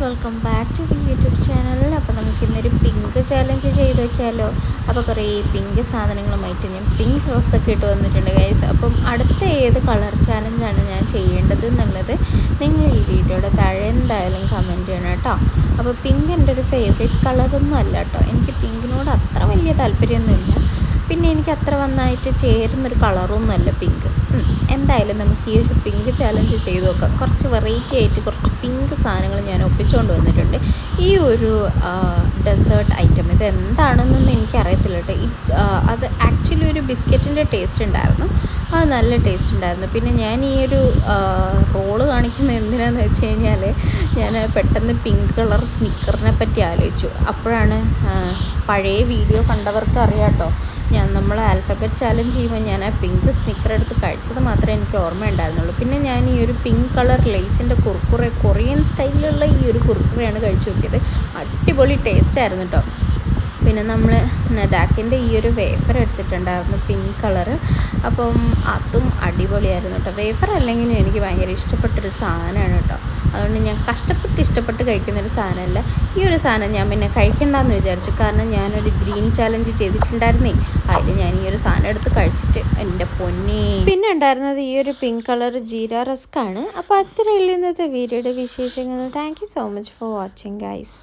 Welcome back to YouTube channel. അപ്പോൾ നമുക്ക് ഇന്നൊരു പിങ്ക് ചാലഞ്ച് ചെയ്ത് നോക്കിയാലോ. അപ്പോൾ കുറേ പിങ്ക് സാധനങ്ങളുമായിട്ട് ഞാൻ പിങ്ക് ഡ്രസ്സൊക്കെ ഇട്ട് വന്നിട്ടുണ്ട് ഗൈസ്. അപ്പം അടുത്ത ഏത് കളർ ചാലഞ്ചാണ് ഞാൻ ചെയ്യേണ്ടത് എന്നുള്ളത് നിങ്ങൾ ഈ വീഡിയോയുടെ താഴെ എന്തായാലും കമൻറ്റ് ചെയ്യണം കേട്ടോ. അപ്പോൾ പിങ്ക് എൻ്റെ ഒരു ഫേവറേറ്റ് കളറൊന്നും അല്ല കേട്ടോ. എനിക്ക് പിങ്കിനോട് അത്ര വലിയ താല്പര്യമൊന്നുമില്ല. പിന്നെ എനിക്ക് അത്ര നന്നായിട്ട് ചേരുന്നൊരു കളറൊന്നുമല്ല പിങ്ക്. എന്തായാലും നമുക്ക് ഈ ഒരു പിങ്ക് ചാലഞ്ച് ചെയ്ത് നോക്കാം. കുറച്ച് വെറൈറ്റി ആയിട്ട് കുറച്ച് പിങ്ക് സാധനങ്ങൾ ഞാൻ ഒപ്പിച്ചുകൊണ്ട് വന്നിട്ടുണ്ട്. ഈ ഒരു ഡെസേർട്ട് ഐറ്റം ഇത് എന്താണെന്നൊന്നും എനിക്കറിയത്തില്ല കേട്ടോ. അത് ആക്ച്വലി ഒരു ബിസ്ക്കറ്റിൻ്റെ ടേസ്റ്റ് ഉണ്ടായിരുന്നു. അത് നല്ല ടേസ്റ്റ് ഉണ്ടായിരുന്നു. പിന്നെ ഞാൻ ഈ ഒരു റോള് കാണിക്കുന്നത് എന്തിനാന്ന് വെച്ച് കഴിഞ്ഞാൽ ഞാൻ പെട്ടെന്ന് പിങ്ക് കളർ സ്നിക്കറിനെ പറ്റി ആലോചിച്ചു. അപ്പോഴാണ് പഴയ വീഡിയോ കണ്ടവർക്ക് അറിയാം കേട്ടോ, നമ്മൾ ആൽഫബറ്റ് ചാലഞ്ച് ചെയ്യുമ്പോൾ ഞാൻ ആ പിങ്ക് സ്നിക്കർ എടുത്ത് കഴിച്ചത് മാത്രമേ എനിക്ക് ഓർമ്മ ഉണ്ടായിരുന്നുള്ളൂ. പിന്നെ ഞാൻ ഈ ഒരു പിങ്ക് കളർ ലേസിൻ്റെ കുർക്കുറെ, കൊറിയൻ സ്റ്റൈലിലുള്ള ഈ ഒരു കുർക്കുറയാണ് കഴിച്ചു നോക്കിയത്. അടിപൊളി ടേസ്റ്റ് ആയിരുന്നു കേട്ടോ. പിന്നെ നമ്മൾ നദാക്കിൻ്റെ ഈ ഒരു വേഫർ എടുത്തിട്ടുണ്ടായിരുന്നു പിങ്ക് കളറ്. അപ്പം അതും അടിപൊളിയായിരുന്നു കേട്ടോ. വേഫർ അല്ലെങ്കിലും എനിക്ക് ഭയങ്കര ഇഷ്ടപ്പെട്ടൊരു സാധനമാണ് കേട്ടോ. അതുകൊണ്ട് ഞാൻ ഇഷ്ടപ്പെട്ട് കഴിക്കുന്നൊരു സാധനമല്ല. ഈ ഒരു സാധനം ഞാൻ പിന്നെ കഴിക്കണ്ടെന്ന് വിചാരിച്ചു. കാരണം ഞാനൊരു ഗ്രീൻ ചാലഞ്ച് ചെയ്തിട്ടുണ്ടായിരുന്നേ. അതിൽ ഞാൻ ഈ ഒരു സാധനം എടുത്ത് കഴിച്ചിട്ട് എൻ്റെ പൊന്നേ. പിന്നെ ഉണ്ടായിരുന്നത് ഈ ഒരു പിങ്ക് കളർ ജീര റസ്ക് ആണ്. അപ്പോൾ അത്രയുള്ള ഇന്നത്തെ വീഡിയോയുടെ വിശേഷങ്ങൾ. Thank you so much for watching guys.